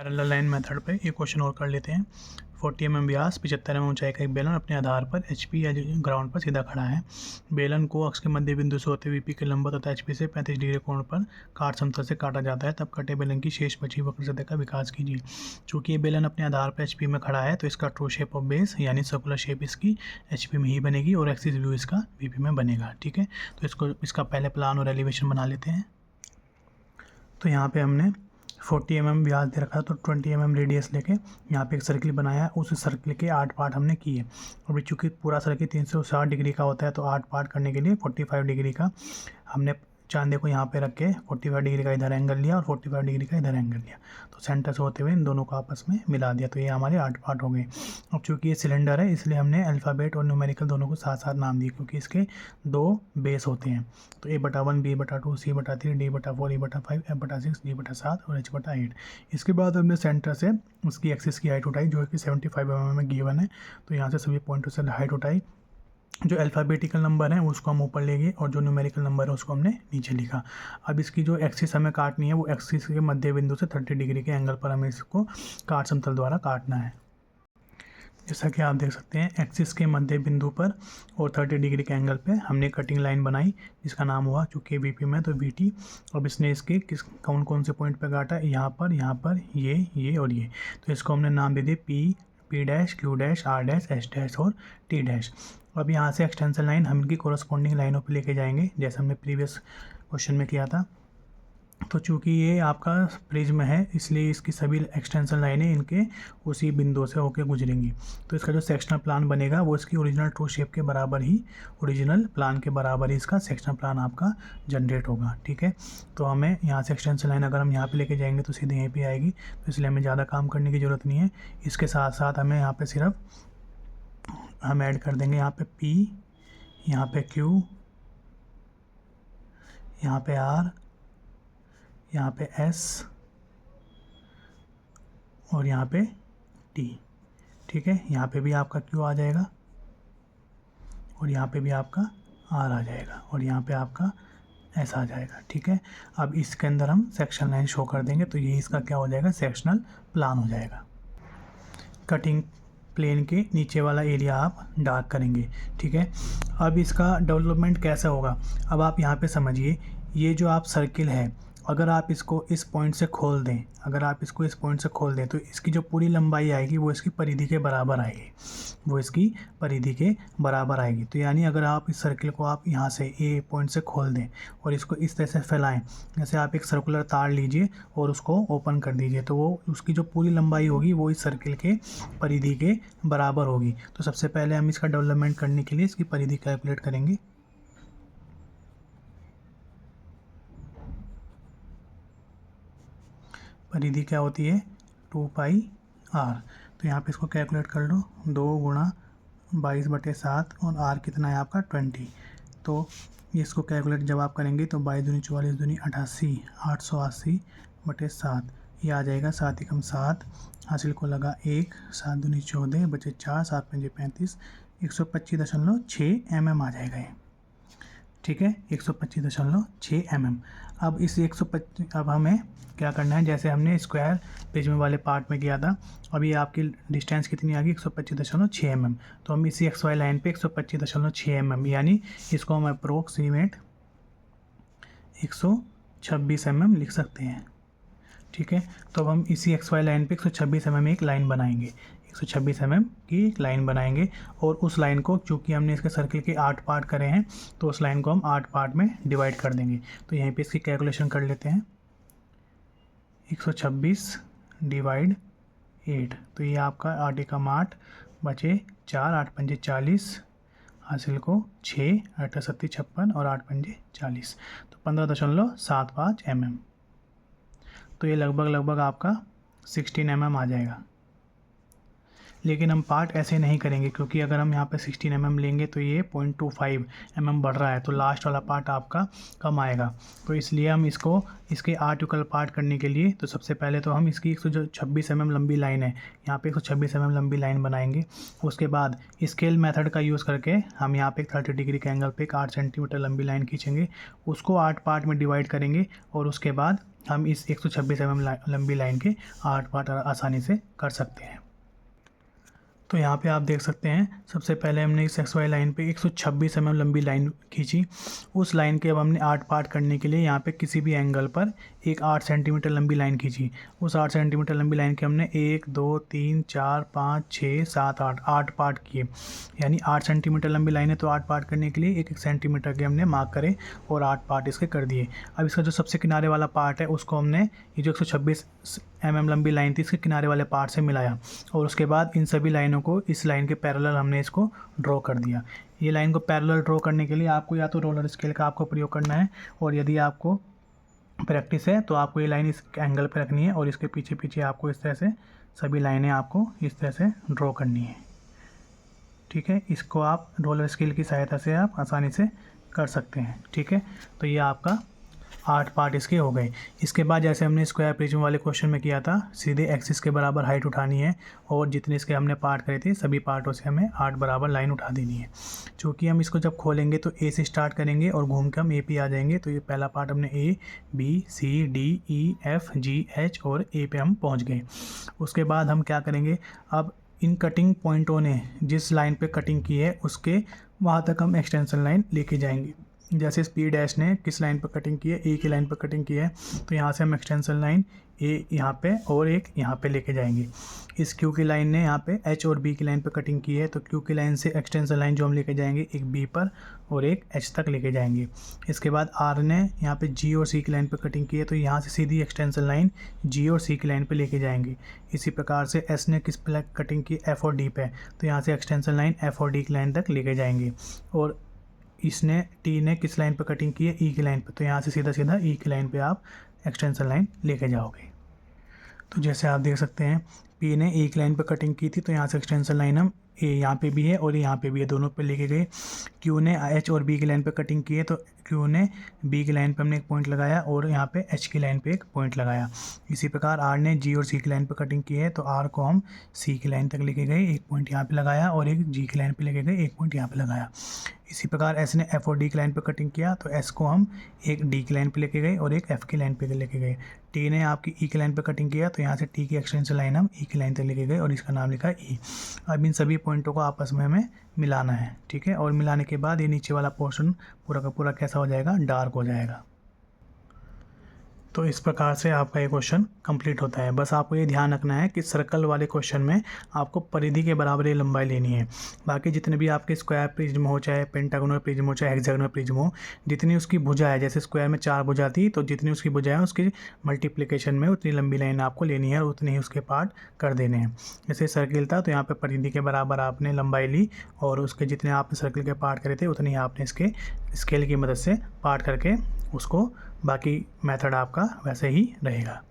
Parallel line method पे एक question और कर लेते हैं। 40 mm व्यास 75 mm ऊंचाई का एक बेलन अपने आधार पर HP या ग्राउंड पर सीधा खड़ा है। बेलन को अक्ष के मध्य बिंदु से होते हुए VP के लंबवत तथा HP से 35 डिग्री कोण पर काट समतल से काटा जाता है। तब कटे बेलन की शेष बची वक्र सतह का विकास कीजिए। चूंकि ये बेलन अपने आधार पर HP में खड़ा है तो इसका ट्रू शेप ऑफ बेस यानी सर्कुलर शेप इसकी HP में ही बनेगी और एक्सिस व्यू इसका VP में बनेगा। ठीक है, तो इसका पहले प्लान और एलिवेशन बना लेते हैं। तो यहाँ पे हमने 40 mm व्यास दे रखा है तो 20 mm रेडियस लेके यहाँ पे एक सर्किल बनाया है। उस सर्किल के 8 पार्ट हमने किए। अभी चूँकि पूरा सर्किल 360 डिग्री का होता है तो 8 पार्ट करने के लिए 45 डिग्री का हमने चांदे को यहाँ पे रख के 45 डिग्री का इधर एंगल लिया और 45 डिग्री का इधर एंगल लिया, तो सेंटर से होते हुए इन दोनों को आपस में मिला दिया। तो ये हमारे 8 पार्ट हो गए। अब चूँकि ये सिलेंडर है इसलिए हमने अल्फ़ाबेट और न्यूमेरिकल दोनों को साथ साथ नाम दिए क्योंकि इसके 2 बेस होते हैं। तो A/1 B/2 C/3 D/4 E/5 F/6 G/7 और H/8। इसके बाद हमने सेंटर से उसकी एक्सिस की हाइट उठाई जो कि 75 mm में गिवन है। तो यहाँ से सभी पॉइंटों से हाइट उठाई। जो अल्फ़ाबेटिकल नंबर है उसको हम ऊपर ले गए और जो न्यूमेरिकल नंबर है उसको हमने नीचे लिखा। अब इसकी जो एक्सिस हमें काटनी है वो एक्सिस के मध्य बिंदु से 30 डिग्री के एंगल पर हमें इसको काट समतल द्वारा काटना है। जैसा कि आप देख सकते हैं एक्सिस के मध्य बिंदु पर और 30 डिग्री के एंगल पे हमने कटिंग लाइन बनाई जिसका नाम हुआ, चूँकि VP में तो VT। अब इसने इसके कौन कौन से पॉइंट पे काटा, यहाँ पर ये और ये। तो इसको हमने नाम दे दिए P, P dash, Q dash, R dash, S dash और T डैश। अब यहाँ से एक्सटेंशन लाइन हम इनकी कोरस्पॉन्डिंग लाइनों पे लेके जाएंगे जैसे हमने प्रीवियस क्वेश्चन में किया था। तो चूँकि ये आपका प्रिज्म है इसलिए इसकी सभी एक्सटेंशन लाइनें इनके उसी बिंदु से होकर गुजरेंगी। तो इसका जो सेक्शनल प्लान बनेगा वो इसकी ओरिजिनल ट्रू शेप के बराबर ही, ओरिजिनल प्लान के बराबर ही इसका सेक्शनल प्लान आपका जनरेट होगा। ठीक है, तो हमें यहाँ से एक्सटेंशन लाइन अगर हम यहाँ पे लेके जाएंगे तो सीधे यहीं पे आएगी, तो इसलिए हमें ज़्यादा काम करने की ज़रूरत नहीं है। इसके साथ साथ हमें यहाँ पर सिर्फ हम ऐड कर देंगे यहाँ पे P, यहाँ पे Q, यहाँ पे R, यहाँ पे S और यहाँ पे T। ठीक है, यहाँ पे भी आपका Q आ जाएगा और यहाँ पे भी आपका R आ जाएगा और यहाँ पे आपका S आ जाएगा। ठीक है, अब इसके अंदर हम सेक्शन लाइन शो कर देंगे तो ये इसका क्या हो जाएगा, सेक्शनल प्लान हो जाएगा। कटिंग प्लेन के नीचे वाला एरिया आप डार्क करेंगे। ठीक है, अब इसका डेवलपमेंट कैसा होगा, अब आप यहाँ पे समझिए। ये जो आप सर्किल है अगर आप इसको इस पॉइंट से खोल दें, अगर आप इसको इस पॉइंट से खोल दें तो इसकी जो पूरी लंबाई आएगी वो इसकी परिधि के बराबर आएगी, वो इसकी परिधि के बराबर आएगी। तो यानी अगर आप इस सर्किल को आप यहाँ से ए पॉइंट से खोल दें और इसको इस तरह से फैलाएं, जैसे आप एक सर्कुलर तार लीजिए और उसको ओपन कर दीजिए, तो वो उसकी जो पूरी लंबाई होगी वो इस सर्किल के परिधि के बराबर होगी। तो सबसे पहले हम इसका डेवलपमेंट करने के लिए इसकी परिधि कैलकुलेट करेंगे। परिधि क्या होती है, 2πr। तो यहाँ पे इसको कैलकुलेट कर लो, 2 गुणा 22/7 और r कितना है आपका 20। तो इसको कैलकुलेट जब आप करेंगे तो 22 दूनी 44 दूनी 88, 880/7 ये आ जाएगा। 7 एकम 7, हासिल को लगा 1, 7 दूनी 14 बचे 4, 7 पंजे 35, 125.6 mm आ जाएगा ये। ठीक है, 125.6 mm। अब इस 125 अब हमें क्या करना है, जैसे हमने स्क्वायर प्रिज्म वाले पार्ट में किया था। अब ये आपकी डिस्टेंस कितनी आ गई, 125.6 mm। तो हम इसी XY लाइन पे 125.6 mm यानी इसको हम अप्रोक्सीमेट 126 mm लिख सकते हैं। ठीक है, तो अब हम इसी XY लाइन पे 126 mm एक लाइन बनाएंगे, 126 mm की एक लाइन बनाएंगे और उस लाइन को चूँकि हमने इसके सर्किल के 8 पार्ट करे हैं तो उस लाइन को हम 8 पार्ट में डिवाइड कर देंगे। तो यहीं पे इसकी कैलकुलेशन कर लेते हैं, 126 डिवाइड 8, तो ये आपका 8 एकम 8 बचे 4, 8 पंजे 40, हासिल को 6, 8 सत्ती 56 और 8 पंजे 40, तो 15.75 mm। तो ये लगभग आपका 16 mm आ जाएगा। लेकिन हम पार्ट ऐसे नहीं करेंगे, क्योंकि अगर हम यहाँ पे 16 mm लेंगे तो ये 0.25 mm बढ़ रहा है, तो लास्ट वाला पार्ट आपका कम आएगा। तो इसलिए हम इसके आर्टिकल पार्ट करने के लिए तो सबसे पहले तो हम इसकी 126 mm लंबी लाइन है, यहाँ पे 126 mm लंबी लाइन बनाएंगे। उसके बाद स्केल मेथड का यूज़ करके हम यहाँ पे 30 डिग्री के एंगल पे एक 8 सेंटीमीटर लंबी लाइन खींचेंगे, उसको 8 पार्ट में डिवाइड करेंगे और उसके बाद हम इस 126 mm लंबी लाइन के 8 पार्ट आसानी से कर सकते हैं। तो यहाँ पे आप देख सकते हैं, सबसे पहले हमने इस XY लाइन पे 126 mm लंबी लाइन खींची। उस लाइन के अब हमने 8 पार्ट करने के लिए यहाँ पे किसी भी एंगल पर एक 8 सेंटीमीटर लंबी लाइन खींची। उस 8 सेंटीमीटर लंबी लाइन के हमने 1 2 3 4 5 6 7 8 पार्ट किए, यानी 8 सेंटीमीटर लंबी लाइन है तो 8 पार्ट करने के लिए 1 सेंटीमीटर के हमने मार्क करे और 8 पार्ट इसके कर दिए। अब इसका जो सबसे किनारे वाला पार्ट है उसको हमने ये जो 126 mm लंबी लाइन थी इसके किनारे वाले पार्ट से मिलाया और उसके बाद इन सभी लाइनों को इस लाइन के पैरेलल हमने इसको ड्रॉ कर दिया। ये लाइन को पैरेलल ड्रॉ करने के लिए आपको या तो रोलर स्केल का आपको प्रयोग करना है, और यदि आपको प्रैक्टिस है तो आपको ये लाइन इस एंगल पे रखनी है और इसके पीछे पीछे आपको इस तरह से सभी लाइनें आपको इस तरह से ड्रॉ करनी है। ठीक है, इसको आप रोलर स्केल की सहायता से आप आसानी से कर सकते हैं। ठीक है, तो ये आपका 8 पार्ट इसके हो गए। इसके बाद जैसे हमने स्क्वायर प्रिज्म वाले क्वेश्चन में किया था, सीधे एक्सिस के बराबर हाइट उठानी है और जितने इसके हमने पार्ट करे थे सभी पार्टों से हमें 8 बराबर लाइन उठा देनी है। चूँकि हम इसको जब खोलेंगे तो ए से स्टार्ट करेंगे और घूम के हम ए पे आ जाएंगे। तो ये पहला पार्ट हमने A B C D E F G H और ए पे हम पहुँच गए। उसके बाद हम क्या करेंगे, अब इन कटिंग पॉइंटों ने जिस लाइन पे कटिंग की है उसके वहाँ तक हम एक्सटेंशन लाइन लेके जाएंगे। जैसे इस पी डैश ने किस लाइन पर कटिंग की है, ए की लाइन पर कटिंग की है, तो यहाँ से हम एक्सटेंशन लाइन ए यहाँ पे और एक यहाँ पे लेके जाएंगे। इस क्यू की लाइन ने यहाँ पे एच और बी की लाइन पर कटिंग की है, तो क्यू की लाइन से एक्सटेंशन लाइन जो हम लेके जाएंगे एक बी पर और एक एच तक लेके जाएंगे। इसके बाद आर ने यहाँ पे जी और सी की लाइन पर कटिंग की है, तो यहाँ से सीधी एक्सटेंशन लाइन जी और सी की लाइन पर लेके जाएंगे। इसी प्रकार से एस ने किस पर कटिंग की, एफ और डी पे, तो यहाँ से एक्सटेंशन लाइन एफ और डी की लाइन तक लेके जाएंगे। और इसने टी ने किस लाइन पर कटिंग की है, ई की लाइन पर, तो यहाँ से सीधा सीधा ई की लाइन पे आप एक्सटेंशन लाइन लेके जाओगे। तो जैसे आप देख सकते हैं पी ने ई की लाइन पर कटिंग की थी, तो यहाँ से एक्सटेंशन लाइन हम ए यहाँ पे भी है और यहाँ पे भी है, दोनों पे लेके गए। क्यू ने एच और बी की लाइन पे कटिंग की है, तो क्यू ने बी की लाइन पे हमने एक पॉइंट लगाया और यहाँ पे एच की लाइन पे एक पॉइंट लगाया। इसी प्रकार आर ने जी और सी की लाइन पे कटिंग की है, तो आर को हम सी की लाइन तक लेके गए, एक पॉइंट यहाँ पे लगाया और एक जी की लाइन पे लेके गए, एक पॉइंट यहाँ पे लगाया। इसी प्रकार एस ने एफ और डी की लाइन पे कटिंग किया, तो एस को हम एक डी की लाइन पे लेके गए और एक एफ की लाइन पे लेके गए। टी ने आपकी ई की लाइन पे कटिंग किया, तो यहाँ से टी की एक्सटेंशन लाइन हम ई की लाइन तक लेके गए और इसका नाम लिखा ई। अब इन सभी पॉइंटों को आपस में हमें मिलाना है। ठीक है, और मिलाने के बाद ये नीचे वाला पोर्शन पूरा का पूरा कैसा हो जाएगा, डार्क हो जाएगा। तो इस प्रकार से आपका ये क्वेश्चन कंप्लीट होता है। बस आपको ये ध्यान रखना है कि सर्कल वाले क्वेश्चन में आपको परिधि के बराबर ये लंबाई लेनी है। बाकी जितने भी आपके स्क्वायर प्रिज्म हो, चाहे पेंटागोनल प्रिज्म हो, चाहे हेक्सागोनल प्रिज्म हो, जितनी उसकी भुजा है, जैसे स्क्वायर में 4 भुजा थी तो जितनी उसकी भुजा है उसकी मल्टीप्लिकेशन में उतनी लंबी लाइन आपको लेनी है और उतने ही उसके पार्ट कर देने हैं। जैसे सर्किल था तो यहाँ पर परिधि के बराबर आपने लंबाई ली और उसके जितने आपने सर्किल के पार्ट करे थे उतने ही आपने इसके स्केल की मदद से पार्ट करके उसको, बाकी मेथड आपका वैसे ही रहेगा।